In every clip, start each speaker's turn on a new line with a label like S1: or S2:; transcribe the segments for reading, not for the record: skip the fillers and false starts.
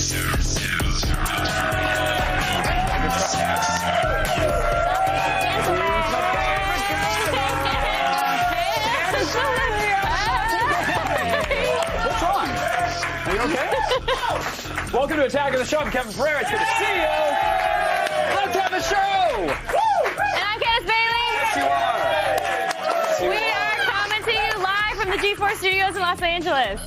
S1: What's wrong? Are you okay? Welcome to Attack of the Show. I'm Kevin Pereira. It's good to see you. Let's have a show.
S2: And I'm Candace Bailey.
S1: Yes, you are.
S2: We are coming to you live from the G4 studios in Los Angeles.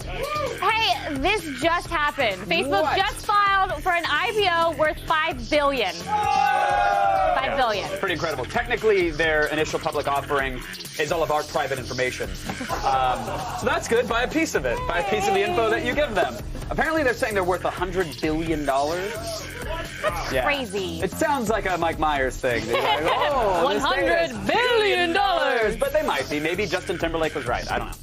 S2: Hey, this just happened. Facebook just filed for an IPO worth $5 billion. $5 billion.
S1: Pretty incredible. Technically, their initial public offering is all of our private information. So that's good. Buy a piece of it. Buy a piece of the info that you give them. Apparently, they're saying they're worth $100 billion.
S2: That's crazy.
S1: It sounds like a Mike Myers thing. They're like, oh,
S2: $100 billion.
S1: But they might be. Maybe Justin Timberlake was right. I don't know.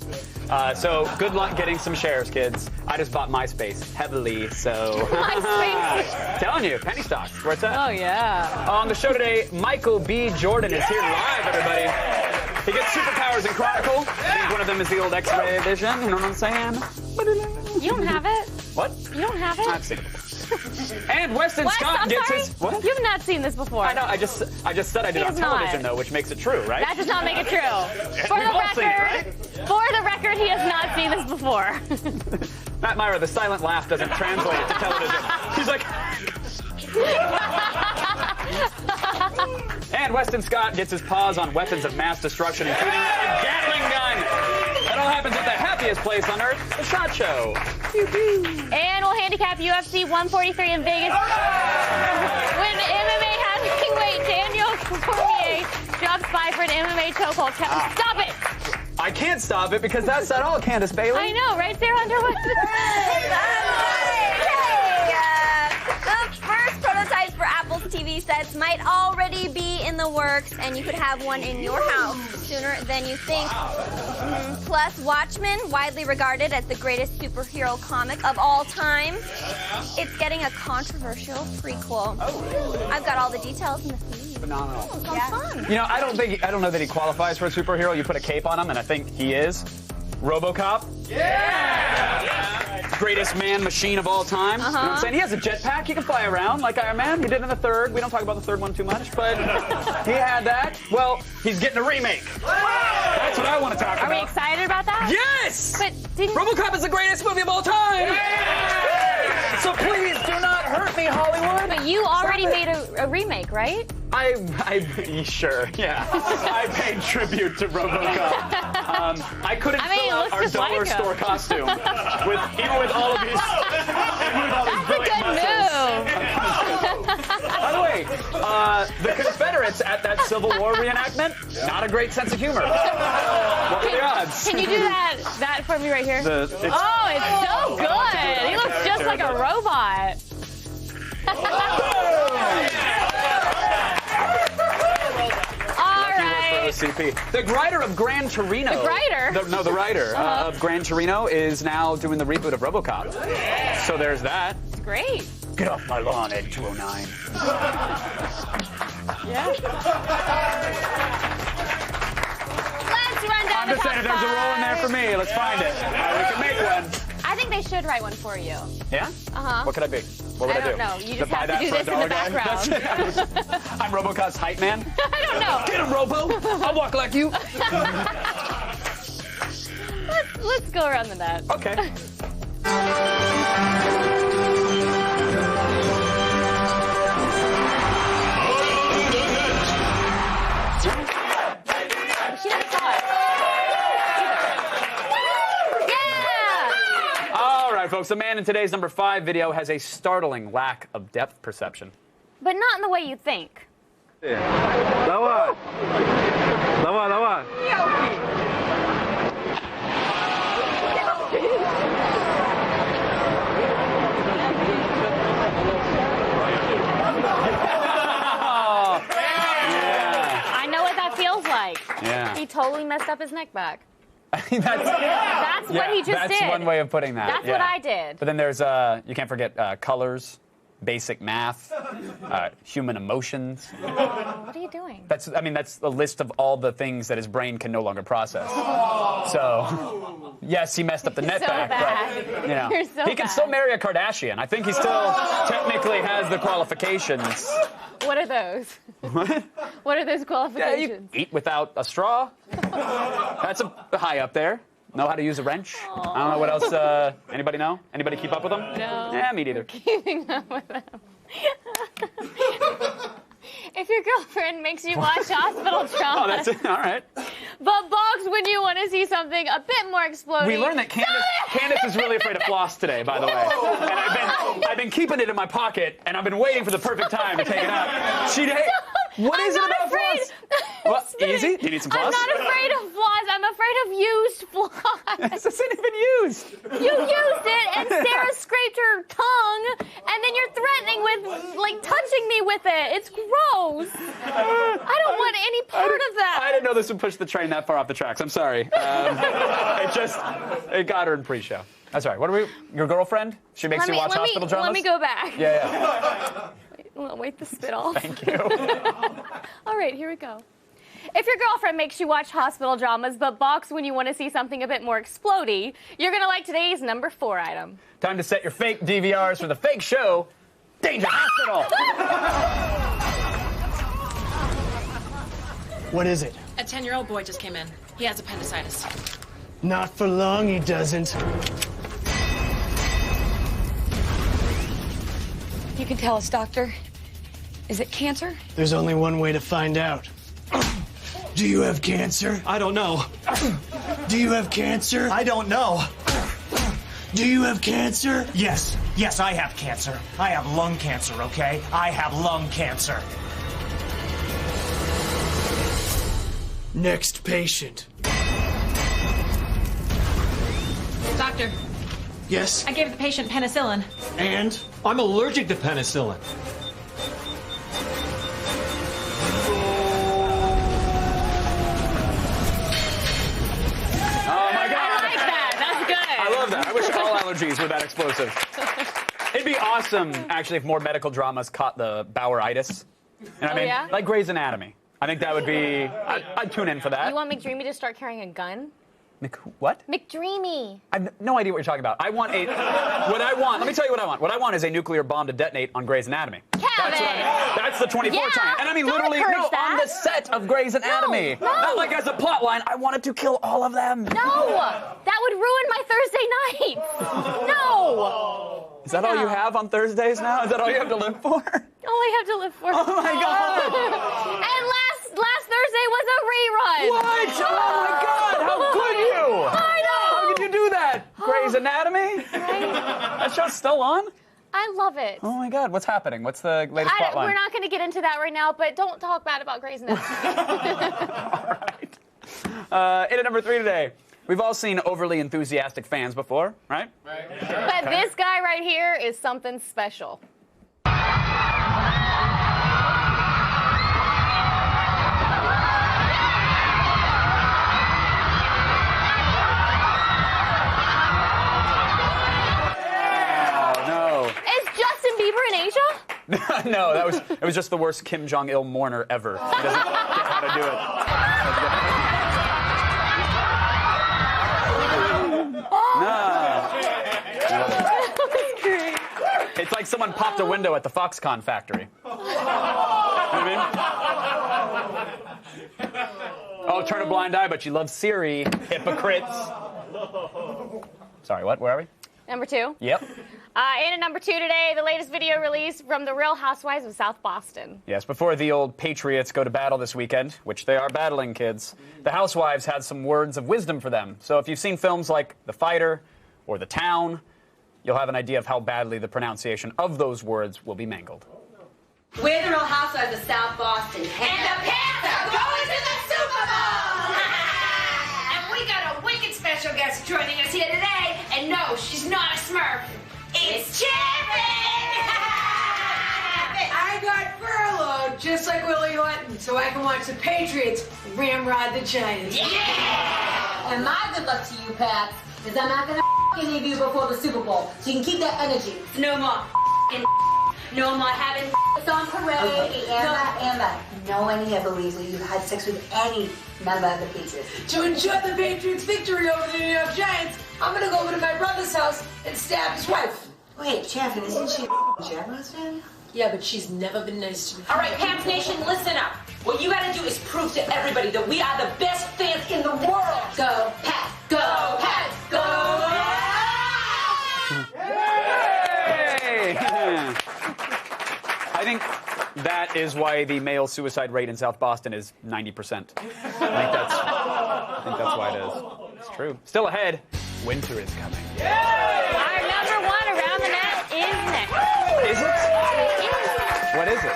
S1: So good luck getting some shares, kids. I just bought MySpace heavily, so...
S2: MySpace.
S1: Telling you, penny stocks. Where it's at.
S2: Oh, yeah.
S1: On the show today, Michael B. Jordan is here live, everybody. He gets superpowers in Chronicle. I think one of them is the old X-ray vision. You know what I'm saying?
S2: You don't have it?
S1: What?
S2: You don't have it?
S1: I've seen it before. And Weston Scott gets his... What?
S2: You've not seen this before.
S1: I know. I just said I did on television, though, which makes it true, right?
S2: That does not make it true. For
S1: We've
S2: the
S1: all
S2: record,
S1: seen it, right?
S2: For the record, he has not seen this before.
S1: Matt Myra, the silent laugh doesn't translate to television. He's like... And Weston Scott gets his paws on weapons of mass destruction, including a Gatling gun. That all happens at the happiest place on earth, the SHOT Show.
S2: And we'll handicap UFC 143 in Vegas when MMA heavyweight Daniel Cormier drops by for an MMA chokehold. Kevin, stop it!
S1: I can't stop it because that's not all, Candace Bailey.
S2: I know, right there under what?
S3: The first prototypes for Apple's TV sets might already be in the works, and you could have one in your house sooner than you think. Plus, Watchmen, widely regarded as the greatest superhero comic of all time, it's getting a controversial prequel. I've got all the details in the feed.
S1: Phenomenal.
S3: Sounds fun.
S1: You know, I don't know that he qualifies for a superhero. You put a cape on him, and I think he is. RoboCop. Greatest man machine of all time. You know what I'm saying? He has a jetpack. He can fly around like Iron Man. He did in the third. We don't talk about the third one too much, but he had that. Well, he's getting a remake. That's what I want to talk about.
S2: Are we excited about that?
S1: Yes!
S2: But didn't...
S1: RoboCop is the greatest movie of all time. So please do not hurt me, Hollywood.
S2: But you already made a remake, right?
S1: Sure, yeah. I paid tribute to RoboCop. I couldn't fill out our dollar store costume even with all of these brilliant muscles. By the way, the Confederates at that Civil War reenactment, not a great sense of humor. What were the odds?
S2: Can you do that for me right here? It's so good. He looks just like a robot.
S1: CP. The writer of Gran Torino.
S2: The writer?
S1: The writer of Gran Torino is now doing the reboot of RoboCop. So there's that.
S2: It's great.
S1: Get off my lawn, Ed 209.
S2: Yeah. Let's run down
S1: I'm just saying, if there's a role in there for me, let's find it. We can make one.
S2: I think they should write one for you.
S1: Yeah? What could I be? What would I do?
S2: I don't know. You just
S1: buy
S2: have to
S1: that
S2: do
S1: for
S2: this in the background.
S1: I'm RoboCop's hype man.
S2: I don't know.
S1: Get him, Robo. I'll walk like you.
S2: Let's go around the net.
S1: Okay.
S2: She doesn't saw it. Yeah!
S1: All right, folks. The man in today's number 5 video has a startling lack of depth perception.
S2: But not in the way you think.
S4: Давай! Давай, давай!
S2: I know what that feels like.
S1: Yeah.
S2: He totally messed up his neck back.
S1: That's
S2: what he just did.
S1: That's one way of putting that.
S2: That's what I did.
S1: But then there's, you can't forget colors, basic math, human emotions.
S2: What are you doing?
S1: That's a list of all the things that his brain can no longer process. So, Yes, he messed up the net
S2: so
S1: back,
S2: bad.
S1: but you know,
S2: You're so
S1: he can
S2: bad.
S1: still marry a Kardashian. I think he still technically has the qualifications.
S2: What are those?
S1: What?
S2: What are those
S1: Yeah,
S2: qualifications?
S1: you eat without a straw. That's a high up there. Know how to use a wrench. I don't know what else. Anybody know? Anybody keep up with them?
S2: No.
S1: Yeah, me neither.
S2: Keeping up with them. If your girlfriend makes you watch hospital drama,
S1: Oh, that's it. All right.
S2: but balks when you want to see something a bit more exploding.
S1: We learned that Candace is really afraid of floss today, by the way. And I've been keeping it in my pocket, and I've been waiting for the perfect time to take it out. What is it about floss? What? Easy? Do you need some floss?
S2: I'm not afraid of floss. I'm afraid of used floss.
S1: This isn't even used.
S2: You used it, and Sarah scraped her tongue, and then you're threatening with, like, touching me with it. It's gross. I don't want any part of that.
S1: I didn't know this would push the train that far off the tracks. I'm sorry. It got her in pre-show. That's all right. Your girlfriend? She makes you watch hospital dramas?
S2: Let me go back.
S1: Yeah.
S2: Wait the spit off.
S1: Thank you.
S2: All right, here we go. If your girlfriend makes you watch hospital dramas but balks when you want to see something a bit more explodey, you're going to like today's number 4 item.
S1: Time to set your fake DVRs for the fake show, Danger Hospital.
S5: What is it?
S6: A 10-year-old boy just came in. He has appendicitis.
S5: Not for long, he doesn't.
S7: You can tell us, doctor. Is it cancer?
S5: There's only one way to find out. Do you have cancer?
S8: I don't know.
S5: Do you have cancer?
S8: I don't know.
S5: Do you have cancer?
S8: Yes, I have cancer. I have lung cancer, okay? I have lung cancer.
S5: Next patient.
S6: Doctor,
S5: Yes?
S6: I gave the patient penicillin.
S5: And?
S8: I'm allergic to penicillin.
S1: Oh, my God.
S2: I like that. That's good.
S1: I love that. I wish all allergies were that explosive. It'd be awesome, actually, if more medical dramas caught the Boweritis. You know what I mean?
S2: yeah?
S1: Like Grey's Anatomy. I think that would be... I'd tune in for that.
S2: You want McDreamy to start carrying a gun?
S1: What?
S2: McDreamy.
S1: I have no idea what you're talking about. Let me tell you what I want. What I want is a nuclear bomb to detonate on Grey's Anatomy.
S2: Kevin!
S1: That's the 24
S2: Yeah,
S1: time. And I mean,
S2: don't
S1: literally,
S2: encourage
S1: on
S2: that.
S1: the set of Grey's Anatomy.
S2: No.
S1: Not like as a plot line. I wanted to kill all of them.
S2: No! That would ruin my Thursday night. No!
S1: Is that all you have on Thursdays now? Is that all you have to live for?
S2: All I have to live for.
S1: Oh, my God.
S2: And last Thursday was a rerun.
S1: What? Oh, my God. How could you?
S2: I know.
S1: How could you do that? Grey's Anatomy?
S2: Right?
S1: That show's still on?
S2: I love it.
S1: Oh, my God. What's happening? What's the latest plot line?
S2: We're not going to get into that right now, but don't talk bad about Grey's Anatomy.
S1: All right. In at number 3 today, we've all seen overly enthusiastic fans before, right?
S2: But this guy right here is something special.
S1: No, it was just the worst Kim Jong-il mourner ever. He doesn't get how to do it. No. It's like someone popped a window at the Foxconn factory. You know what I mean? Oh, turn a blind eye, but you love Siri. Hypocrites. Sorry, what? Where are we?
S2: Number 2.
S1: Yep.
S2: In at number 2 today, the latest video released from the Real Housewives of South Boston.
S1: Yes, before the old Patriots go to battle this weekend, which they are battling, kids, the Housewives had some words of wisdom for them. So if you've seen films like The Fighter or The Town, you'll have an idea of how badly the pronunciation of those words will be mangled.
S9: We're the Real Housewives of South Boston. And the Pants are going to the Super Bowl! And we got a wicked special guest joining us here today. And no, she's not a Smurf. It's Sharon!
S10: I got furloughed just like Willie Horton so I can watch the Patriots ramrod the Giants.
S9: Yeah! And my good luck to you, Pats, is I'm not gonna any of you before the Super Bowl, so you can keep that energy. No more in no more having on parade.
S11: Okay, Anna, no one here believes that you've had sex with any member of the Patriots.
S10: To enjoy the Patriots' victory over the New York Giants, I'm gonna go over to my brother's house and stab his wife.
S11: Wait, Chaffin, isn't she a Jaguars fan?
S10: Yeah, but she's never been nice to me.
S9: All right, Pants Nation, listen up. What you gotta do is prove to everybody that we are the best fans in the world. Go, Pats, go, Pats, go!
S1: Yay! I think that is why the male suicide rate in South Boston is 90%. I think that's why it is. It's true. Still ahead, winter is coming.
S2: Our number one around the net is next.
S1: Is it? What is it?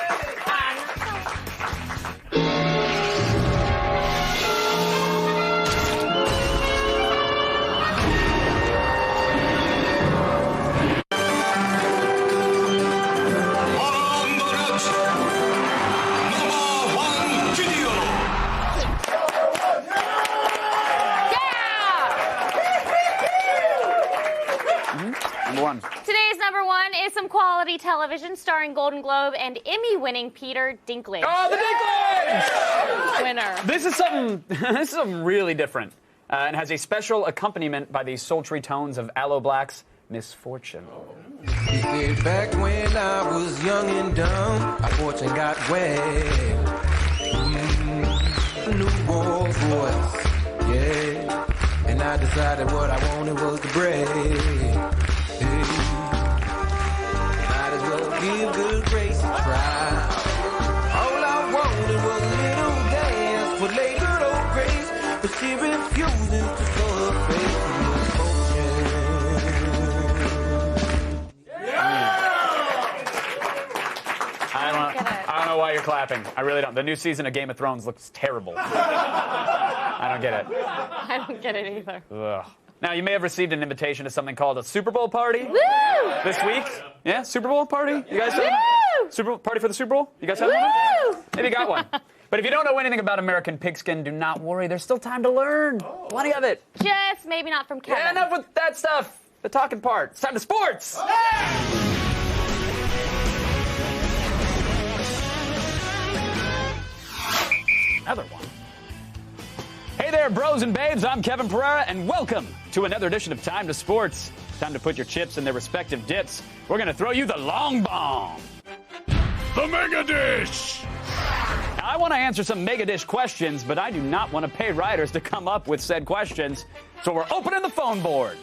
S2: Today's number one is some quality television starring Golden Globe and Emmy-winning Peter Dinklage.
S1: Oh, the Dinklage!
S2: Winner.
S1: This is something really different, and has a special accompaniment by the sultry tones of Aloe Black's "Misfortune."
S12: Back when I was young and dumb, my fortune got wet. New Rolls Royce, yeah. And I decided what I wanted was the bread. Might as well give good grace a try. All I wanted was a little dance for Lady Good Old Grace, but she refuses to forfeit
S1: I don't know why you're clapping. I really don't. The new season of Game of Thrones looks terrible. I don't get it.
S2: I don't get it either.
S1: Ugh. Now, you may have received an invitation to something called a Super Bowl party.
S2: Woo!
S1: This week. Yeah, Super Bowl party? You guys have
S2: Woo!
S1: Super Bowl party for the Super Bowl? You guys have
S2: Woo!
S1: one? Maybe you got one. But if you don't know anything about American pigskin, do not worry. There's still time to learn. Plenty of it.
S2: Just maybe not from Kevin.
S1: Yeah, enough with that stuff. The talking part. It's time to sports. Another one. Hey there, bros and babes. I'm Kevin Pereira, and welcome to another edition of Time to Sports. Time to put your chips in their respective dips. We're going to throw you the long bomb. The Mega Dish. Now, I want to answer some Mega Dish questions, but I do not want to pay writers to come up with said questions. So we're opening the phone boards.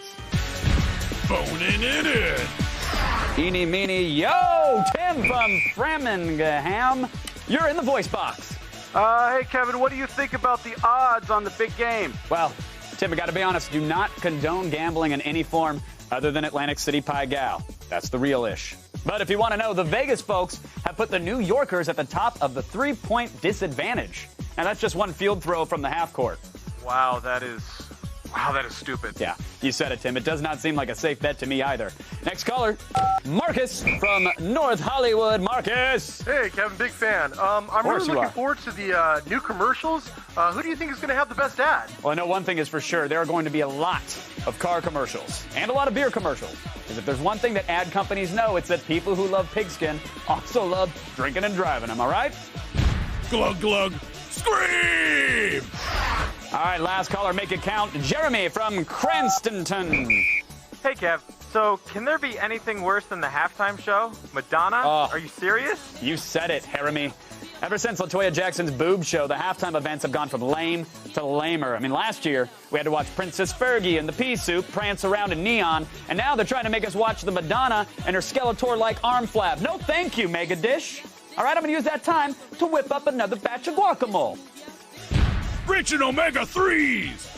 S1: Phoning it in. Eeny, meeny, yo! Tim from Framingham. You're in the voice box.
S13: Hey, Kevin, what do you think about the odds on the big game?
S1: Well, Tim, I got to be honest, do not condone gambling in any form other than Atlantic City Pie Gal. That's the real ish. But if you want to know, the Vegas folks have put the New Yorkers at the top of the three-point disadvantage. And that's just one field throw from the half court.
S13: Wow, that is stupid.
S1: Yeah, you said it, Tim. It does not seem like a safe bet to me either. Next caller, Marcus from North Hollywood. Marcus!
S13: Hey, Kevin, big fan. I'm really looking forward to the new commercials. Who do you think is going to have the best ad?
S1: Well, I know one thing is for sure. There are going to be a lot of car commercials and a lot of beer commercials. Because if there's one thing that ad companies know, it's that people who love pigskin also love drinking and driving. Am I right? Glug, glug, scream! All right, last caller, make it count. Jeremy from Cranstonton.
S14: Hey, Kev. So, can there be anything worse than the halftime show? Madonna?
S1: Oh.
S14: Are you serious?
S1: You said it, Jeremy. Ever since LaToya Jackson's boob show, the halftime events have gone from lame to lamer. I mean, last year, we had to watch Princess Fergie and the pea soup prance around in neon, and now they're trying to make us watch the Madonna and her Skeletor-like arm flab. No thank you, Mega Dish. All right, I'm going to use that time to whip up another batch of guacamole. Rich in omega-3s.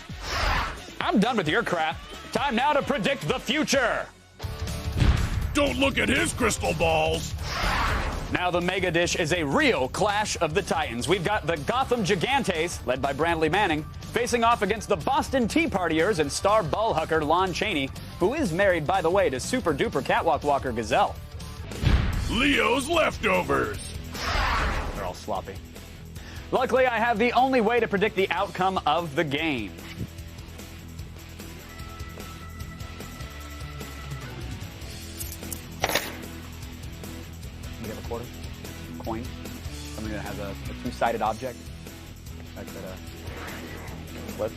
S1: I'm done with your crap. Time now to predict the future. Don't look at his crystal balls. Now the Mega Dish is a real clash of the Titans. We've got the Gotham Gigantes, led by Brandley Manning, facing off against the Boston Tea Partiers and star ballhucker Lon Chaney, who is married, by the way, to super-duper catwalk walker Gazelle. Leo's leftovers. They're all sloppy. Luckily, I have the only way to predict the outcome of the game. quarter, coin, something that has a two-sided object. Like that, flip.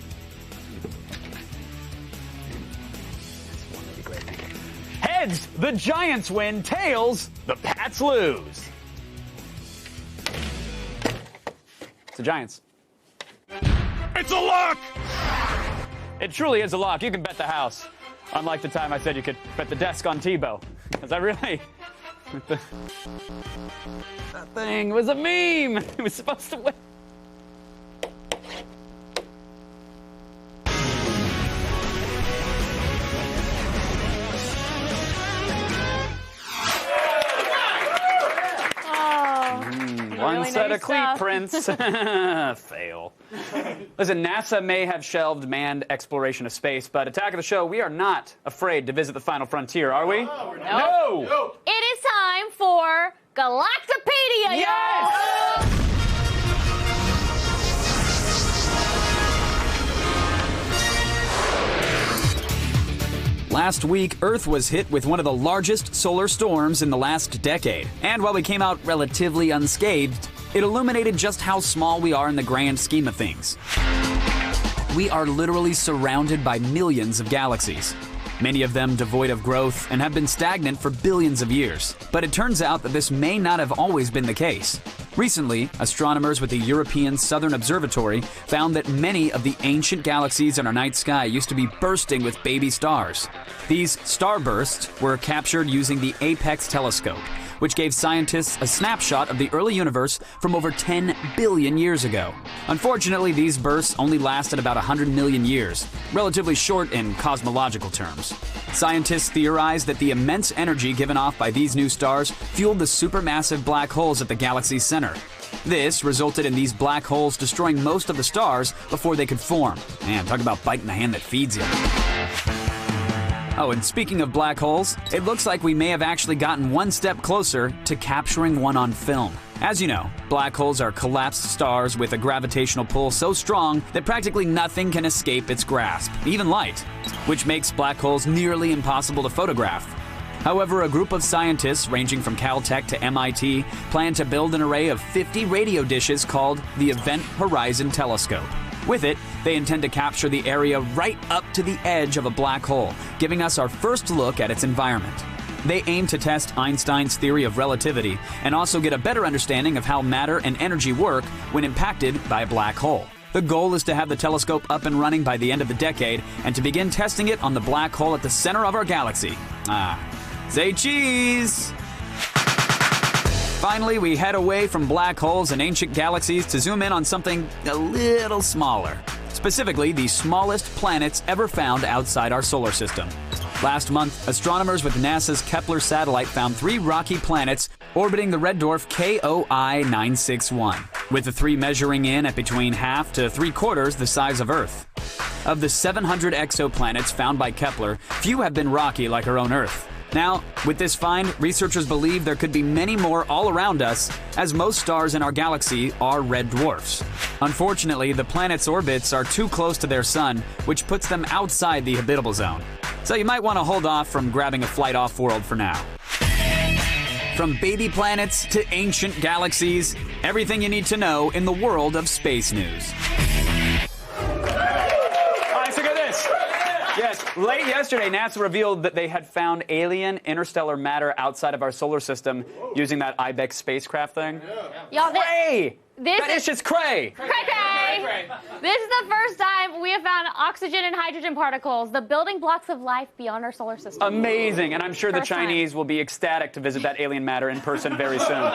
S1: This one would be great. Thank you. Heads, the Giants win. Tails, the Pats lose. It's the Giants. It's a lock! It truly is a lock. You can bet the house. Unlike the time I said you could bet the desk on Tebow. Because I really... that thing was a meme. It was supposed to win. One really set of cleat prints. Fail. Listen, NASA may have shelved manned exploration of space, but Attack of the Show, we are not afraid to visit the final frontier, are we? No!
S2: It is time for Galactopedia,
S1: Yes! Last week, Earth was hit with one of the largest solar storms in the last decade. And while we came out relatively unscathed, it illuminated just how small we are in the grand scheme of things. We are literally surrounded by millions of galaxies, many of them devoid of growth and have been stagnant for billions of years. But it turns out that this may not have always been the case. Recently, astronomers with the European Southern Observatory found that many of the ancient galaxies in our night sky used to be bursting with baby stars. These starbursts were captured using the Apex telescope, which gave scientists a snapshot of the early universe from over 10 billion years ago. Unfortunately, these bursts only lasted about 100 million years, relatively short in cosmological terms. Scientists theorize that the immense energy given off by these new stars fueled the supermassive black holes at the galaxy's center. This resulted in these black holes destroying most of the stars before they could form. Man, talk about biting the hand that feeds you. Oh, and speaking of black holes, it looks like we may have actually gotten one step closer to capturing one on film. As you know, black holes are collapsed stars with a gravitational pull so strong that practically nothing can escape its grasp, even light, which makes black holes nearly impossible to photograph. However, a group of scientists ranging from Caltech to MIT plan to build an array of 50 radio dishes called the Event Horizon Telescope. With it, they intend to capture the area right up to the edge of a black hole, giving us our first look at its environment. They aim to test Einstein's theory of relativity and also get a better understanding of how matter and energy work when impacted by a black hole. The goal is to have the telescope up and running by the end of the decade and to begin testing it on the black hole at the center of our galaxy. Say cheese! Finally, we head away from black holes and ancient galaxies to zoom in on something a little smaller. Specifically, the smallest planets ever found outside our solar system. Last month, astronomers with NASA's Kepler satellite found 3 rocky planets orbiting the red dwarf KOI 961, with the 3 measuring in at between half to 3/4 the size of Earth. Of the 700 exoplanets found by Kepler, few have been rocky like our own Earth. Now, with this find, researchers believe there could be many more all around us, as most stars in our galaxy are red dwarfs. Unfortunately, the planets' orbits are too close to their sun, which puts them outside the habitable zone. So you might want to hold off from grabbing a flight off-world for now. From baby planets to ancient galaxies, everything you need to know in the world of space news. Yes, late yesterday, NASA revealed that they had found alien interstellar matter outside of our solar system using that IBEX spacecraft thing.
S2: Y'all,
S1: cray! That is just cray!
S2: Cray! This is the first time we have found oxygen and hydrogen particles, the building blocks of life beyond our solar system.
S1: Amazing, and I'm sure the Chinese will be ecstatic to visit that alien matter in person very soon.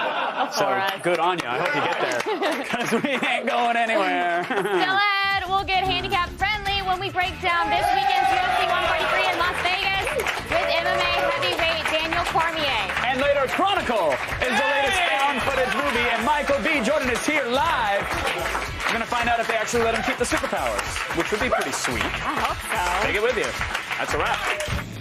S1: So, good on you. I hope you get there, because we ain't going anywhere.
S2: Still ahead, we'll get handicap friendly when we break down this weekend's UFC 143 in Las Vegas with MMA heavyweight Daniel Cormier.
S1: And later, Chronicle is the latest found footage movie, and Michael B. Jordan is here live. We're going to find out if they actually let him keep the superpowers, which would be pretty sweet.
S2: I hope so.
S1: Take it with you. That's a wrap.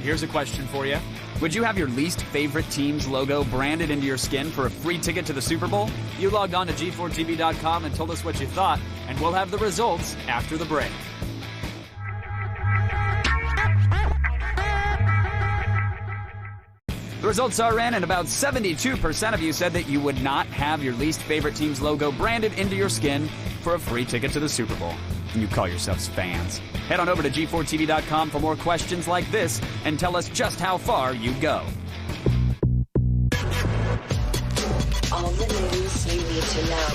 S1: Here's a question for you. Would you have your least favorite team's logo branded into your skin for a free ticket to the Super Bowl? You logged on to G4TV.com and told us what you thought, and we'll have the results after the break.
S15: results are in, and about 72% of you said that you would not have your least favorite team's logo branded into your skin for a free ticket to the Super Bowl. And you call yourselves fans. Head on over to G4TV.com for more questions like this and tell us just how far you'd go.
S16: All the news you need to know.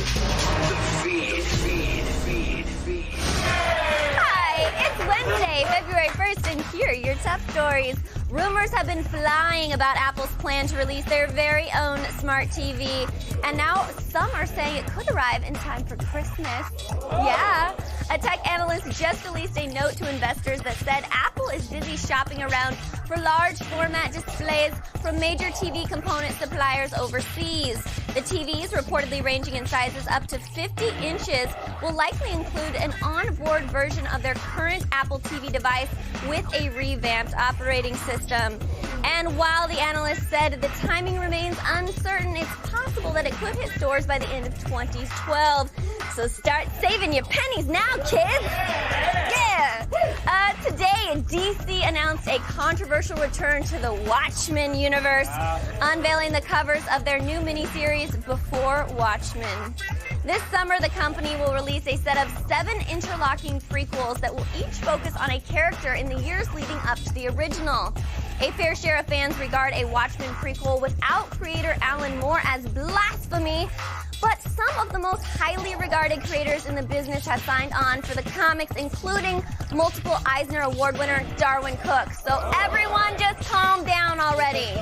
S3: Hi, it's Wednesday, February 1st, and here are your top stories. Rumors have been flying about Apple's plan to release their very own smart TV, and now some are saying it could arrive in time for Christmas. Yeah, a tech analyst just released a note to investors that said Apple is busy shopping around for large format displays from major TV component suppliers overseas. The TVs, reportedly ranging in sizes up to 50 inches, will likely include an on-board version of their current Apple TV device with a revamped operating system. And while the analyst said the timing remains uncertain, it's possible that it could hit stores by the end of 2012. So start saving your pennies now, kids! Yeah! Today, DC announced a controversial return to the Watchmen universe, unveiling the covers of their new miniseries, Before Watchmen. This summer, the company will release a set of 7 interlocking prequels that will each focus on a character in the years leading up to the original. A fair share of fans regard a Watchmen prequel without creator Alan Moore as blasphemy, but some of the most highly regarded creators in the business have signed on for the comics, including multiple Eisner Award winner Darwin Cook. So everyone just calm down already.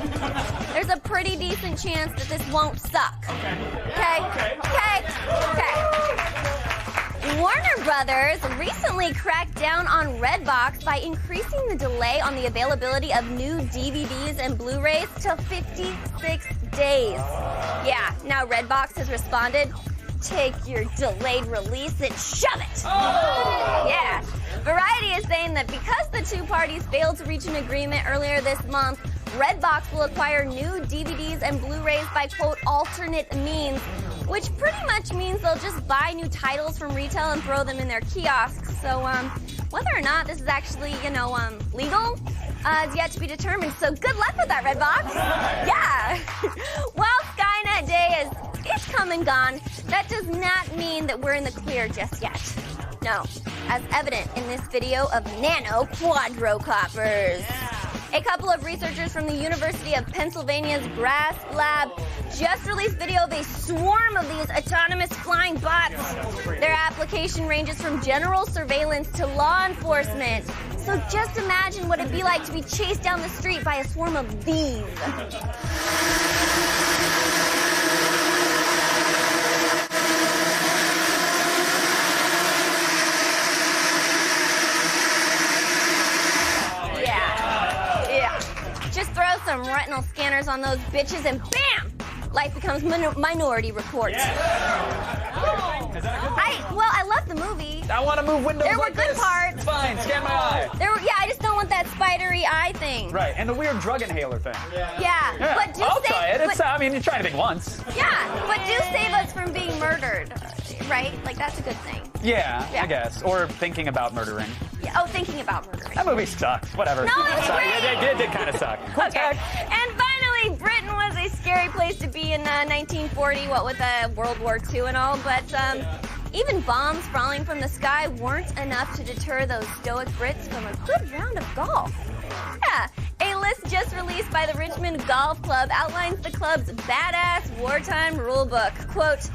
S3: There's a pretty decent chance that this won't suck. Okay? Warner Brothers recently cracked down on Redbox by increasing the delay on the availability of new DVDs and Blu-rays to 56 days. Yeah, now Redbox has responded, take your delayed release and shove it. Yeah. Variety is saying that because the two parties failed to reach an agreement earlier this month, Redbox will acquire new DVDs and Blu-rays by, quote, alternate means, which pretty much means they'll just buy new titles from retail and throw them in their kiosks. So, whether or not this is actually, legal, is yet to be determined. So good luck with that, Redbox. Yeah. While Skynet Day is come and gone, that does not mean that we're in the clear just yet. No, as evident in this video of nano quadrocoppers. A couple of researchers from the University of Pennsylvania's Brass Lab just released video of a swarm of these autonomous flying bots. Their application ranges from general surveillance to law enforcement. So just imagine what it'd be like to be chased down the street by a swarm of these. Just throw some retinal scanners on those bitches and bam! Life becomes Minority Report. I love the movie.
S1: I want to move windows
S3: There were
S1: like
S3: good
S1: this.
S3: parts.
S1: It's fine, scan my eye.
S3: I just don't want that spidery eye thing.
S1: Right, and the weird drug inhaler thing.
S3: Yeah. But
S1: I'll try it. You're trying anything once.
S3: Yeah, but do save us from being murdered, right? Like, that's a good thing.
S1: Yeah, I guess. Or thinking about murdering.
S3: Yeah. Oh, thinking about murdering.
S1: That movie sucked. Whatever.
S3: No, it was great.
S1: It did kind of suck.
S3: Okay. And finally, Britain was a scary place to be in 1940, what with World War II and all, but even bombs falling from the sky weren't enough to deter those stoic Brits from a good round of golf. Yeah, a list just released by the Richmond Golf Club outlines the club's badass wartime rulebook. Quote,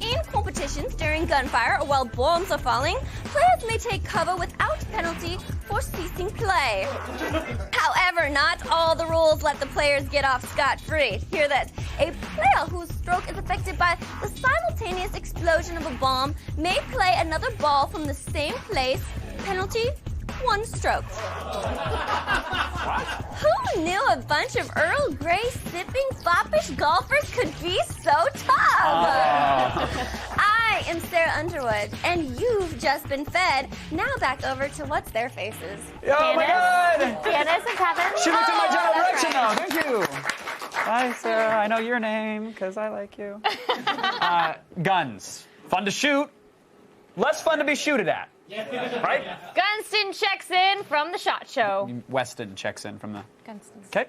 S3: in competitions during gunfire or while bombs are falling, players may take cover without penalty for ceasing play. However, not all the rules let the players get off scot-free. Hear this. A player whose stroke is affected by the simultaneous explosion of a bomb may play another ball from the same place. Penalty, 1 stroke. Who knew a bunch of Earl Grey sipping foppish golfers could be so tough? I am Sarah Underwood, and you've just been fed. Now back over to What's Their Faces.
S1: Oh my God!
S2: Candace and Kevin.
S1: She went in my general direction now.
S2: Right.
S1: Thank you. Hi, Sarah. I know your name because I like you. Guns. Fun to shoot. Less fun to be shooted at. Right?
S2: Gunston checks in from the SHOT Show.
S1: Weston checks in from the...
S2: Gunston.
S1: Okay.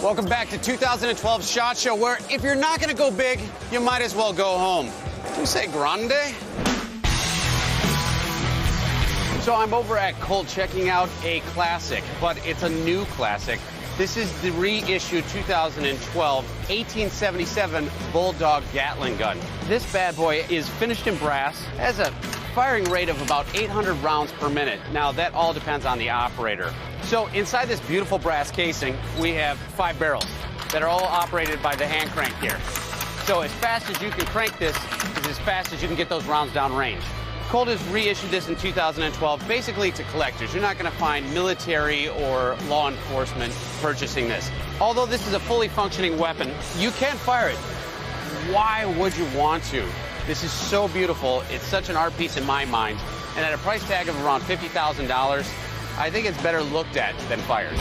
S17: Welcome back to 2012 SHOT Show, where if you're not going to go big, you might as well go home. You say grande? So I'm over at Colt checking out a classic, but it's a new classic. This is the reissued 2012 1877 Bulldog Gatling gun. This bad boy is finished in brass, has a firing rate of about 800 rounds per minute. Now, that all depends on the operator. So inside this beautiful brass casing, we have 5 barrels that are all operated by the hand crank here. So as fast as you can crank this is as fast as you can get those rounds down range. Colt has reissued this in 2012 basically to collectors. You're not going to find military or law enforcement purchasing this. Although this is a fully functioning weapon, you can fire it. Why would you want to? This is so beautiful. It's such an art piece in my mind. And at a price tag of around $50,000, I think it's better looked at than fired.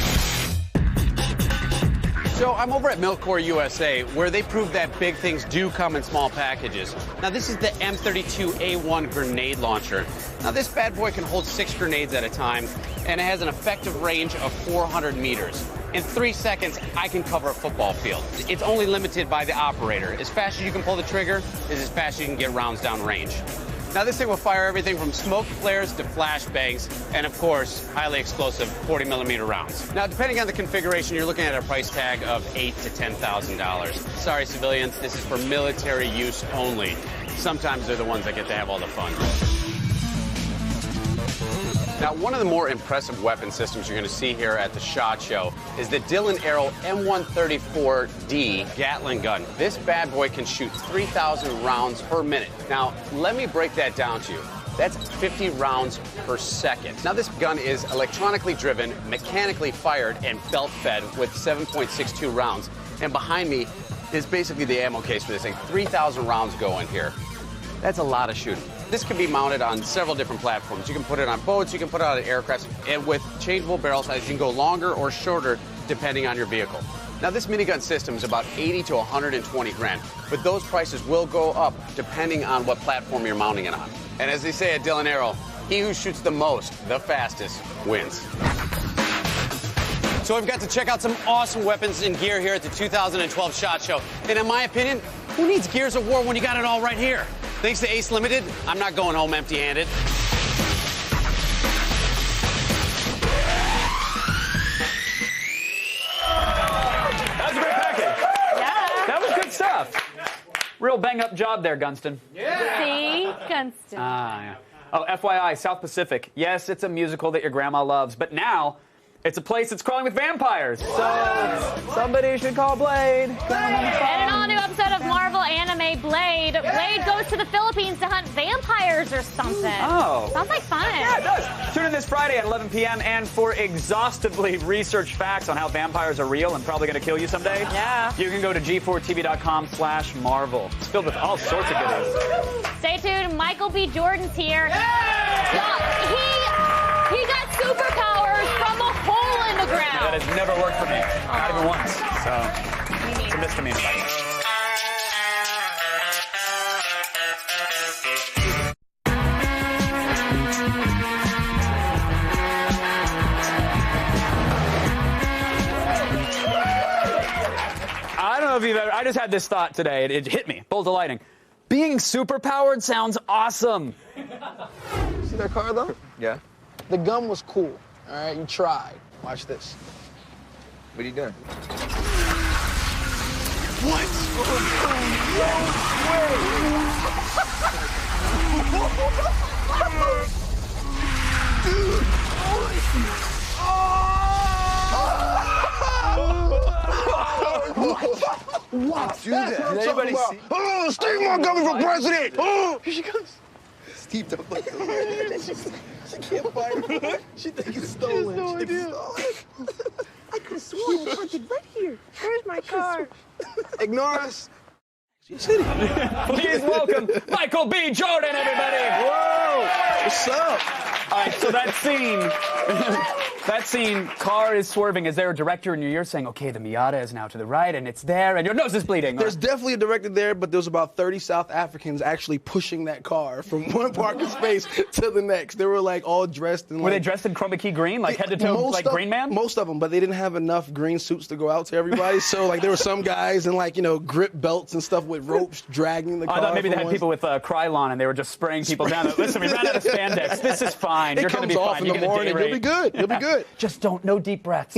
S17: So I'm over at Milkcore USA, where they prove that big things do come in small packages. Now, this is the M32A1 grenade launcher. Now, this bad boy can hold 6 grenades at a time, and it has an effective range of 400 meters. In 3 seconds, I can cover a football field. It's only limited by the operator. As fast as you can pull the trigger is as fast as you can get rounds down range. Now, this thing will fire everything from smoke flares to flashbangs, and of course, highly explosive 40mm rounds. Now, depending on the configuration, you're looking at a price tag of $8,000 to $10,000. Sorry, civilians, this is for military use only. Sometimes they're the ones that get to have all the fun. Now, one of the more impressive weapon systems you're going to see here at the SHOT Show is the Dillon Arrow M134D Gatling gun. This bad boy can shoot 3,000 rounds per minute. Now, let me break that down to you. That's 50 rounds per second. Now, this gun is electronically driven, mechanically fired, and belt-fed with 7.62 rounds. And behind me is basically the ammo case for this thing. 3,000 rounds go in here. That's a lot of shooting. This can be mounted on several different platforms. You can put it on boats, you can put it on aircraft, and with changeable barrel size, you can go longer or shorter depending on your vehicle. Now, this minigun system is about 80 to 120 grand, but those prices will go up depending on what platform you're mounting it on. And as they say at Dillon Arrow, he who shoots the most, the fastest, wins. So we've got to check out some awesome weapons and gear here at the 2012 SHOT Show. And in my opinion, who needs Gears of War when you got it all right here? Thanks to Ace Limited, I'm not going home empty-handed.
S15: That was a great package.
S2: Yeah.
S15: That was good stuff. Real bang-up job there, Gunston.
S2: Yeah. See? Gunston.
S15: Ah, yeah. Oh, FYI, South Pacific. Yes, it's a musical that your grandma loves, but now it's a place that's crawling with vampires. So somebody should call Blade.
S2: And an all-new episode of Marvel anime Blade. Blade goes to the Philippines to hunt vampires or something.
S15: Oh.
S2: Sounds like fun.
S15: Yeah, it does. Tune in this Friday at 11 p.m. and for exhaustively researched facts on how vampires are real and probably going to kill you someday.
S2: Yeah.
S15: You can go to g4tv.com/Marvel. It's filled with all sorts of goodies.
S2: Stay tuned. Michael B. Jordan's here. He got superpowers from a hole in the ground.
S15: That has never worked for me. Not even once. So it's a misdemeanor. I don't know if you've ever, I just had this thought today. It hit me. Bolt of lightning. Being superpowered sounds awesome.
S18: See that car, though?
S4: Yeah.
S18: The gun was cool, all right? You tried. Watch this.
S4: What are you doing?
S18: What? Dude! What?
S4: Do that.
S18: Did anybody see? Oh, Steve Montgomery for president! Oh! Here she comes. Steve, don't look. She can't find it. She thinks it's stolen. She has no idea.
S10: I could have sworn I parked right here. Where's my car?
S18: Ignore us.
S15: Please welcome Michael B. Jordan, everybody. Whoa!
S18: What's up?
S15: All right, so that That scene, car is swerving. Is there a director in your ear saying, okay, the Miata is now to the right, and it's there, and your nose is bleeding?
S19: There's definitely a director there, but there's about 30 South Africans actually pushing that car from one parking space to the next. They were like all dressed in
S15: Were they dressed in chroma key green, like head to toe, like Green Man?
S19: Most of them, but they didn't have enough green suits to go out to everybody. So like there were some guys in like, you know, grip belts and stuff with ropes dragging the car.
S15: I thought maybe they had people with Krylon and they were just spraying people down. Listen, we ran out of spandex. This is fine. You're going to be fine.
S19: In the morning. You'll be good. You'll be good.
S15: Just no deep breaths.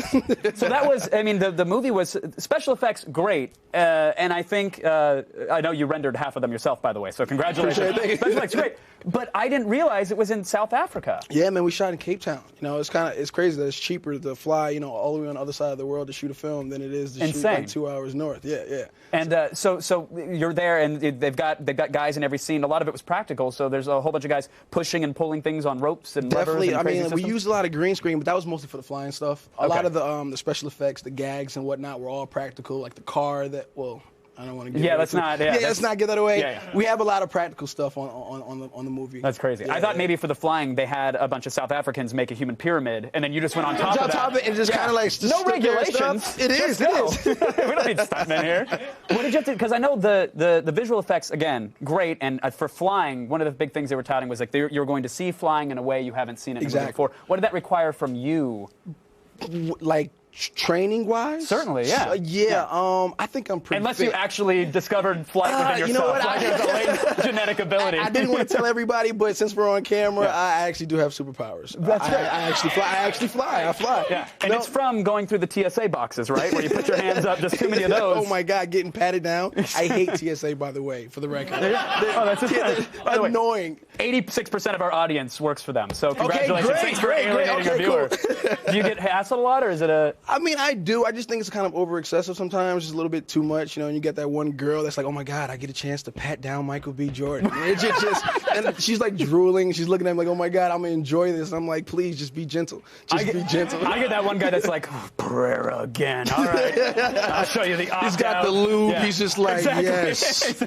S15: So that was, I mean, the movie was special effects great, and I think I know you rendered half of them yourself, by the way. So congratulations. Special effects great. But I didn't realize it was in South Africa.
S19: Yeah, man, we shot in Cape Town. You know, it's crazy that it's cheaper to fly, you know, all the way on the other side of the world to shoot a film than it is to shoot like 2 hours north. Yeah.
S15: And so you're there, and they've got guys in every scene. A lot of it was practical, so there's a whole bunch of guys pushing and pulling things on ropes and
S19: definitely.
S15: levers and crazy systems.
S19: We used a lot of green screen, but that was mostly for the flying stuff. A lot of the special effects, the gags and whatnot, were all practical. Like the car that, I don't want to give
S15: Yeah, let's not
S19: give that away.
S15: Yeah.
S19: We have a lot of practical stuff on the movie.
S15: That's crazy.
S19: Yeah,
S15: I thought maybe for the flying they had a bunch of South Africans make a human pyramid, and then you just went on top of that.
S19: And just kind of like
S15: no regulations.
S19: It is.
S15: We don't need stuntmen here. What did you have to? Because I know the visual effects again great, and for flying, one of the big things they were touting was like you're going to see flying in a way you haven't seen it before. What did that require from you?
S19: Like training wise?
S15: Certainly, yeah.
S19: I think I'm pretty
S15: Unless
S19: fit.
S15: you actually discovered flight within yourself.
S19: You know what?
S15: Like there's a latent genetic ability.
S19: I didn't want to tell everybody, but since we're on camera, I actually do have superpowers.
S15: That's right.
S19: I actually fly. I fly.
S15: Yeah. And it's from going through the TSA boxes, right? Where you put your hands up, just too many of those.
S19: Oh my God, getting patted down. I hate TSA, by the way, for the record.
S15: That's
S19: annoying.
S15: 86% of our audience works for them. So congratulations.
S19: Okay,
S15: Thanks for alienating our viewer. Do you get hassled a lot, or is it a...
S19: I mean, I do. I just think it's kind of over excessive sometimes, just a little bit too much, you know, and you get that one girl that's like, oh my God, I get a chance to pat down Michael B. Jordan. And she's like drooling. She's looking at him like, oh my God, I'm going to enjoy this. And I'm like, please, just be gentle. Be gentle.
S15: I get that one guy that's like, Pereira again. All right. I'll show you the opt-out.
S19: He's got the lube.
S15: Yeah.
S19: He's just like, yes.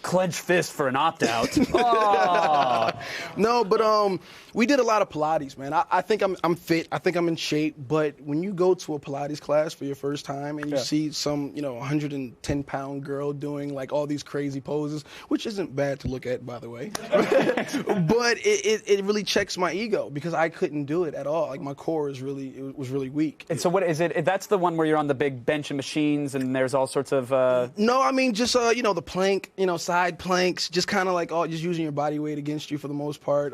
S15: Clenched fist for an opt-out. Oh.
S19: No, but we did a lot of Pilates, man. I think I'm fit. I think I'm in shape. But when you go to a Pilates class for your first time and you see some, 110-pound girl doing like all these crazy poses, which isn't bad to look at, by the way, but it really checks my ego because I couldn't do it at all. Like my core was really weak.
S15: And so what is it? That's the one where you're on the big bench and machines and there's all sorts of...
S19: No, I mean just the plank, side planks, just kind of like just using your body weight against you for the most part.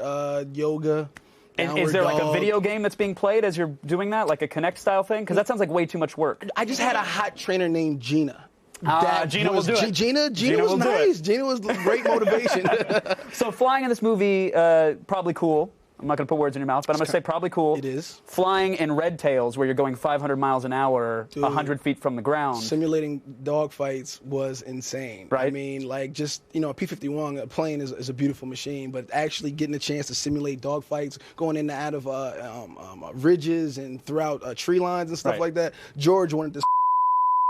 S19: Yoga.
S15: And is there like a video game that's being played as you're doing that, like a Connect style thing? Because that sounds like way too much work.
S19: I just had a hot trainer named Gina.
S15: Gina will do it.
S19: Gina was nice. Gina was great motivation.
S15: So flying in this movie, probably cool. I'm not going to put words in your mouth, but I'm going to say probably cool.
S19: It is.
S15: Flying in Red Tails, where you're going 500 miles an hour, 100 feet from the ground.
S19: Simulating dogfights was insane.
S15: Right.
S19: I mean, like just, a P-51, a plane is a beautiful machine, but actually getting a chance to simulate dogfights, going in and out of ridges and throughout tree lines and stuff like that. George wanted to...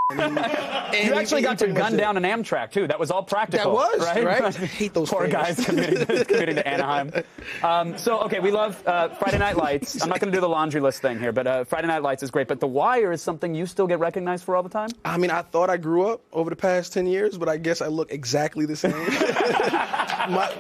S15: you actually got to gun down an Amtrak, too. That was all practical.
S19: That was, right?
S15: I
S19: hate those
S15: poor guys commuting to Anaheim. Okay, we love Friday Night Lights. I'm not going to do the laundry list thing here, but Friday Night Lights is great. But The Wire is something you still get recognized for all the time?
S19: I mean, I thought I grew up over the past 10 years, but I guess I look exactly the same.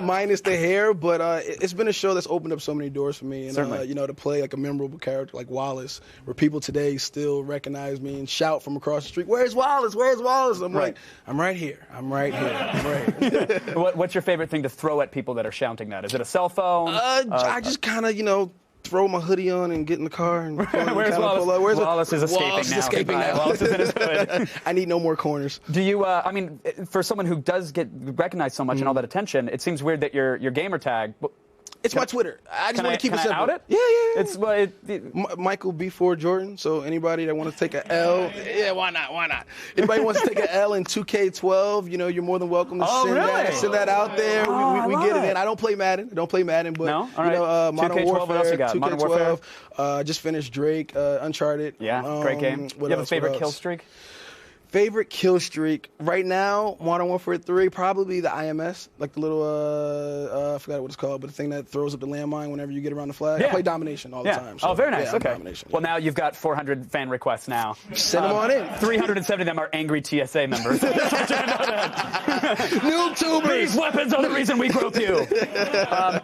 S19: Minus the hair, but it's been a show that's opened up so many doors for me. And, to play like a memorable character like Wallace, where people today still recognize me and shout from across the street, where's Wallace? Where's Wallace? I'm like, I'm right here. I'm right here.
S15: What's your favorite thing to throw at people that are shouting that? Is it a cell phone?
S19: I just kind of, throw my hoodie on and get in the car and
S15: Where's Wallace? Wallace is escaping now. Wallace is in his hood.
S19: I need no more corners.
S15: Do you, for someone who does get recognized so much and all that attention, it seems weird that your gamer tag...
S19: It's my Twitter. I just want to keep it simple.
S15: Out it?
S19: It's Michael B4 Jordan. So anybody that wants to take a L, why not? Anybody wants to take a L in 2K12, you're more than welcome to send that out there. We get it in. I don't play Madden. But
S15: no? All right.
S19: Modern
S15: 2K12,
S19: Warfare,
S15: what else you got?
S19: 2K12,
S15: Modern Warfare.
S19: Just finished Drake, Uncharted.
S15: Yeah, great game. You have a favorite kill streak?
S19: Favorite kill streak right now, Modern Warfare 3, probably the IMS, like the little I forgot what it's called, but the thing that throws up the landmine whenever you get around the flag. I play Domination all the time. So,
S1: very nice. Okay.
S19: Domination.
S1: Well, now you've got 400 fan requests now.
S19: Send them on in.
S1: 370 of them are angry TSA members.
S19: Noob tubers.
S1: These weapons are the reason we broke you.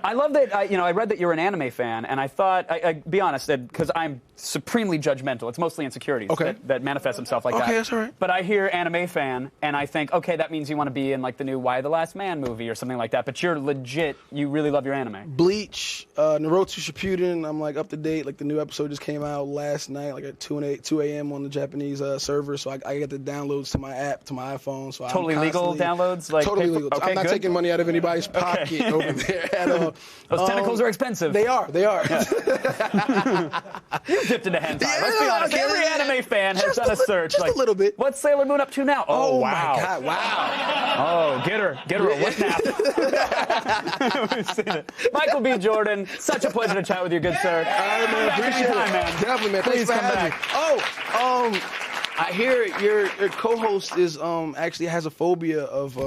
S1: I love that. I read that you're an anime fan, and I thought, be honest, because I'm supremely judgmental. It's mostly insecurities that manifest themselves like that.
S19: Okay, that's all right.
S1: But I hear anime fan, and I think, okay, that means you want to be in like the new Y the Last Man movie or something like that. But you're legit. You really love your anime.
S19: Bleach, Naruto Shippuden. I'm like up to date. Like the new episode just came out last night, like at 2 a.m. on the Japanese server. So I get the downloads to my app to my iPhone. So
S1: totally legal downloads. Like
S19: totally legal.
S1: Okay,
S19: I'm not taking money out of anybody's pocket over there at all.
S1: Those tentacles are expensive.
S19: They are.
S1: Yeah. You dipped into hentai. Let's be honest. Every anime fan has done a search.
S19: Just a little bit.
S1: What's Sailor Moon up to now?
S19: Oh
S1: wow.
S19: my God! Wow.
S1: Oh, get her a wet nap. We've seen it. Michael B. Jordan, such a pleasure to chat with you, good sir.
S19: All right, man. Appreciate it, man. Definitely, man.
S1: Please
S19: Thanks for
S1: come
S19: having
S1: back.
S19: me. I hear your co-host is actually has a phobia of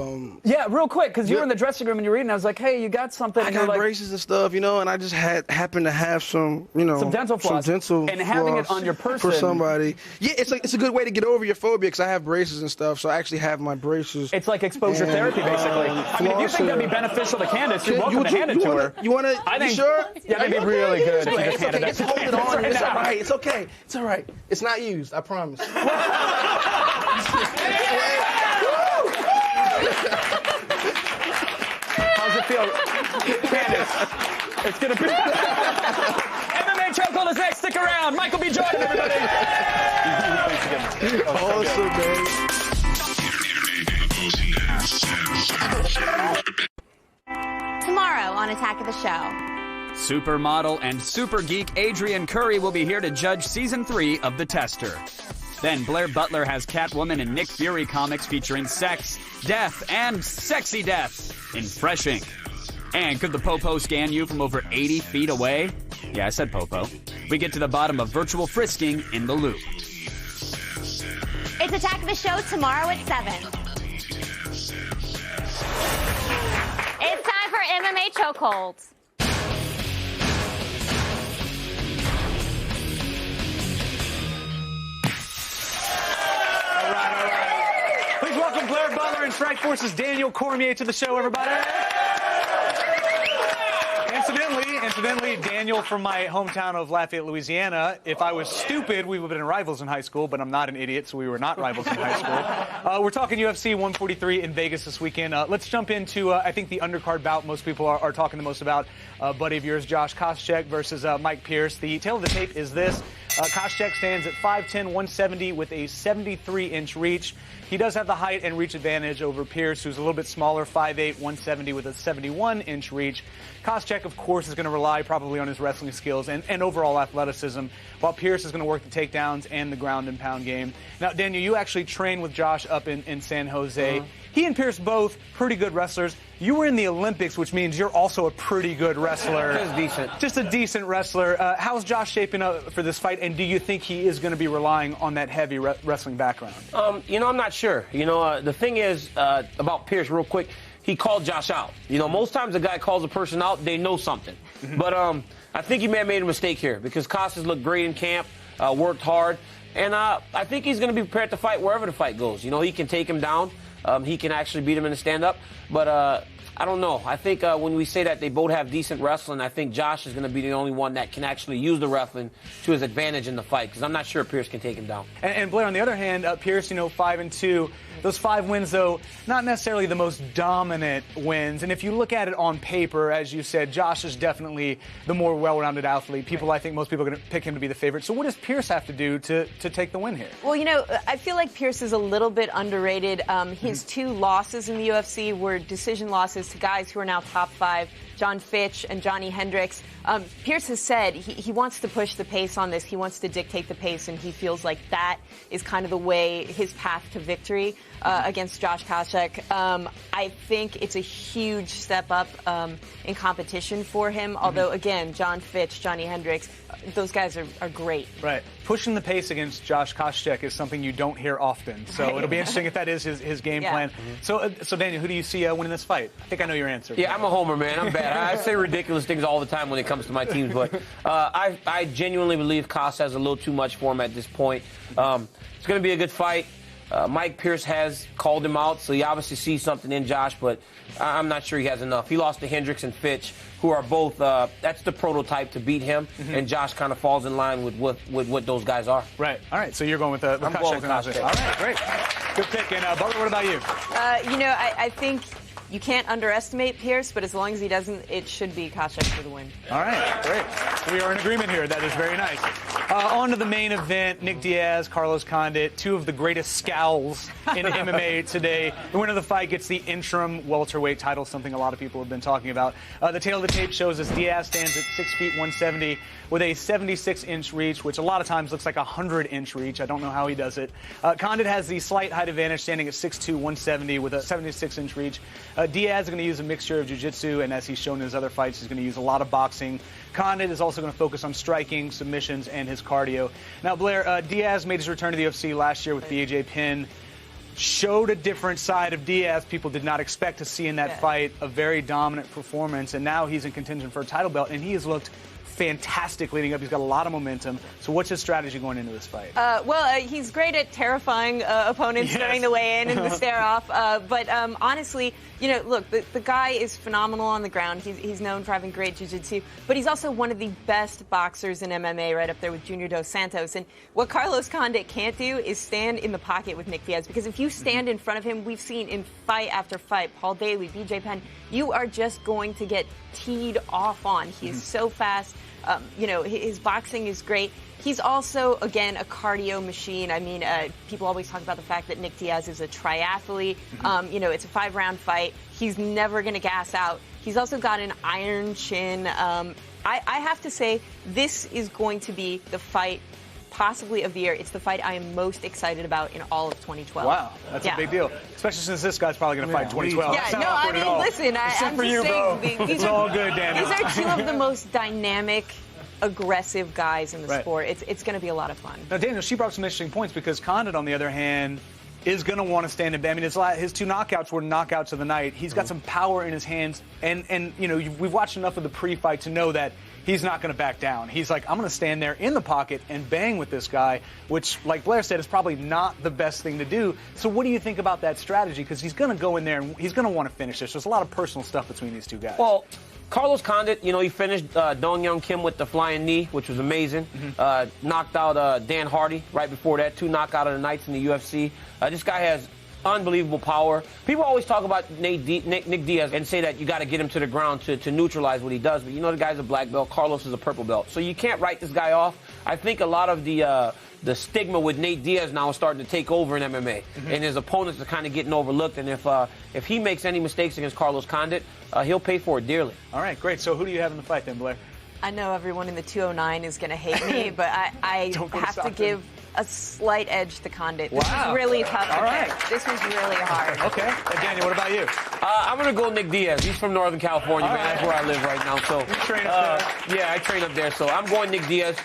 S1: Yeah, real quick, because you were in the dressing room and you were reading. I was like, hey, you got something.
S19: I got braces and stuff, and I just happened to have some,
S1: some dental floss. And having it on your person
S19: for somebody. Yeah, it's a good way to get over your phobia because I have braces and stuff, so I actually have my braces.
S1: It's like exposure therapy, basically. I mean, if you think that'd be beneficial to Candace, you're welcome to hand it to her.
S19: You want to?
S1: I think.
S19: Sure?
S1: Yeah, that'd be really good.
S19: It's okay. Just hold it on. It's all right. It's okay. It's all right. It's not used. I promise.
S1: How's it feel? Candace, it's going to be... MMA Chokehold is next. Stick around. Michael B. Jordan, everybody.
S19: Awesome, man.
S2: Tomorrow on Attack of the Show.
S15: Supermodel and super geek Adrian Curry will be here to judge Season 3 of The Tester. Then Blair Butler has Catwoman and Nick Fury comics featuring sex, death, and sexy death in fresh ink. And could the Popo scan you from over 80 feet away? Yeah, I said Popo. We get to the bottom of virtual frisking in the loop.
S2: It's Attack of the Show tomorrow at 7. It's time for MMA Chokehold.
S20: All right. Please welcome Blair Butler and Strike Force's Daniel Cormier to the show, everybody. Incidentally, Daniel from my hometown of Lafayette, Louisiana. If I was stupid, we would have been rivals in high school, but I'm not an idiot, so we were not rivals in high school. We're talking UFC 143 in Vegas this weekend. Let's jump into, I think, the undercard bout most people are talking the most about. Buddy of yours, Josh Koscheck versus Mike Pierce. The tale of the tape is this. Koscheck stands at 5'10", 170 with a 73-inch reach. He does have the height and reach advantage over Pierce, who's a little bit smaller, 5'8", 170 with a 71-inch reach. Koscheck, of course, is going to rely probably on his wrestling skills and overall athleticism, while Pierce is going to work the takedowns and the ground and pound game. Now, Daniel, you actually trained with Josh up in San Jose. He and Pierce both pretty good wrestlers. You were in the Olympics, which means you're also a pretty good wrestler.
S17: Just decent.
S20: Just a decent wrestler. How's Josh shaping up for this fight, and do you think he is going to be relying on that heavy wrestling background?
S21: I'm not sure. The thing is about Pierce, real quick, he called Josh out. Most times a guy calls a person out, they know something. Mm-hmm. But I think he may have made a mistake here because Costas looked great in camp, worked hard, and I think he's going to be prepared to fight wherever the fight goes. He can take him down. He can actually beat him in a stand-up. But I don't know. I think when we say that they both have decent wrestling, I think Josh is going to be the only one that can actually use the wrestling to his advantage in the fight because I'm not sure Pierce can take him down.
S20: And Blair, on the other hand, Pierce, 5-2. Those 5 wins, though, not necessarily the most dominant wins. And if you look at it on paper, as you said, Josh is definitely the more well-rounded athlete. I think most people are going to pick him to be the favorite. So what does Pierce have to do to take the win here?
S22: Well, I feel like Pierce is a little bit underrated. His 2 losses in the UFC were decision losses to guys who are now top 5, John Fitch and Johnny Hendricks. Pierce has said he wants to push the pace on this. He wants to dictate the pace, and he feels like that is kind of the way, his path to victory against Josh Koscheck. I think it's a huge step up in competition for him, although, again, John Fitch, Johnny Hendricks, those guys are great.
S20: Right. Pushing the pace against Josh Koscheck is something you don't hear often, so it'll be interesting if that is his game plan. So, Daniel, who do you see winning this fight? I think I know your answer.
S21: Yeah, I'm a homer, man. I'm bad. I say ridiculous things all the time when it comes to my teams, but I genuinely believe Koss has a little too much for him at this point. It's going to be a good fight. Mike Pierce has called him out, so he obviously sees something in Josh, but I'm not sure he has enough. He lost to Hendricks and Fitch, who are both, that's the prototype to beat him, and Josh kind of falls in line with what those guys are.
S20: Right. All right, so you're going with the
S21: I'm going with Koscheck.
S20: All right, great. Good pick. And Butler, what about you?
S22: I think you can't underestimate Pierce, but as long as he doesn't, it should be Koscheck for the win.
S20: All right, great. We are in agreement here. That is very nice. On to the main event, Nick Diaz, Carlos Condit, two of the greatest scowls in MMA today. The winner of the fight gets the interim welterweight title, something a lot of people have been talking about. The tail of the tape shows us Diaz stands at 6 feet 170 with a 76-inch reach, which a lot of times looks like a 100-inch reach. I don't know how he does it. Condit has the slight height advantage, standing at 6'2", 170 with a 76-inch reach. Diaz is going to use a mixture of jiu-jitsu, and as he's shown in his other fights, he's going to use a lot of boxing. Condit is also going to focus on striking, submissions, and his cardio. Now, Blair, Diaz made his return to the UFC last year with BJ Penn. Showed a different side of Diaz people did not expect to see in that fight, a very dominant performance, and now he's in contention for a title belt, and he has looked fantastic leading up. He's got a lot of momentum. So what's his strategy going into this fight?
S22: He's great at terrifying opponents during the weigh-in and the stare-off. But honestly, look, the guy is phenomenal on the ground. He's known for having great jiu-jitsu, but he's also one of the best boxers in MMA, right up there with Junior Dos Santos. And what Carlos Condit can't do is stand in the pocket with Nick Diaz, because if you stand in front of him, we've seen in fight after fight, Paul Daly, BJ Penn, you are just going to get teed off on. He is so fast. His boxing is great. He's also, again, a cardio machine. I mean, people always talk about the fact that Nick Diaz is a triathlete. It's a 5-round fight. He's never going to gas out. He's also got an iron chin. I have to say, this is going to be the fight possibly of the year. It's the fight I am most excited about in all of 2012.
S20: Wow, that's a big deal. Especially since this guy's probably going to fight 2012.
S22: Listen, I'm
S20: for you, bro. It's all good, Daniel.
S22: These are two of the most dynamic, aggressive guys in the sport. It's going to be a lot of fun.
S20: Now, Daniel, she brought some interesting points, because Condit, on the other hand, is going to want to stand in. I mean, his two knockouts were knockouts of the night. He's got some power in his hands, and we've watched enough of the pre-fight to know that he's not going to back down. He's like, I'm going to stand there in the pocket and bang with this guy, which, like Blair said, is probably not the best thing to do. So what do you think about that strategy? Because he's going to go in there and he's going to want to finish this. There's a lot of personal stuff between these two guys.
S21: Well, Carlos Condit, he finished Dong Young Kim with the flying knee, which was amazing. Knocked out Dan Hardy right before that. 2 knockout of the nights in the UFC. This guy has unbelievable power. People always talk about Nick Diaz and say that you got to get him to the ground to neutralize what he does. But the guy's a black belt. Carlos is a purple belt. So you can't write this guy off. I think a lot of the stigma with Nate Diaz now is starting to take over in MMA. And his opponents are kind of getting overlooked. And if he makes any mistakes against Carlos Condit, he'll pay for it dearly.
S20: All right, great. So who do you have in the fight then, Blair?
S22: I know everyone in the 209 is going to hate me, but I have to give a slight edge to Condit. This was really tough to pick. This was really hard.
S20: Okay. Daniel, what about you?
S21: I'm going to go Nick Diaz. He's from Northern California, man. That's where I live right now. So,
S20: you train up there?
S21: Yeah, I train up there. So I'm going Nick Diaz.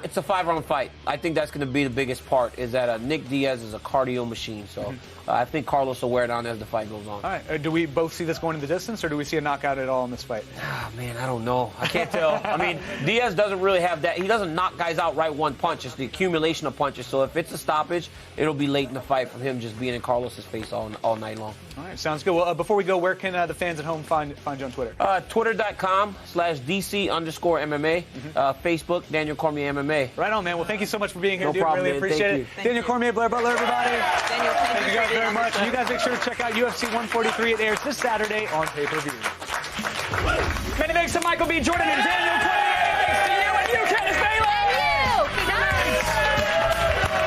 S21: It's a 5-round fight. I think that's going to be the biggest part, is that Nick Diaz is a cardio machine. So I think Carlos will wear it on as the fight goes on.
S20: All right. Do we both see this going to the distance, or do we see a knockout at all in this fight?
S21: Oh, man, I don't know. I can't tell. I mean, Diaz doesn't really have that. He doesn't knock guys out right one punch. It's the accumulation of punches. So if it's a stoppage, it'll be late in the fight from him just being in Carlos's face all night long.
S20: All right, sounds good. Well, before we go, where can the fans at home find you on Twitter?
S21: Twitter.com/DC_MMA. Facebook, Daniel Cormier MMA.
S20: Right on, man. Well, thank you so much for being here,
S21: No
S20: dude.
S21: problem,
S20: Really
S21: man.
S20: appreciate
S21: Thank
S20: it.
S21: you.
S20: Daniel Cormier, Blair Butler, everybody.
S22: Daniel,
S20: thank you guys very much. And you guys make sure to check out UFC 143. It airs this Saturday on pay-per-view.
S21: Many thanks to Michael B. Jordan and Daniel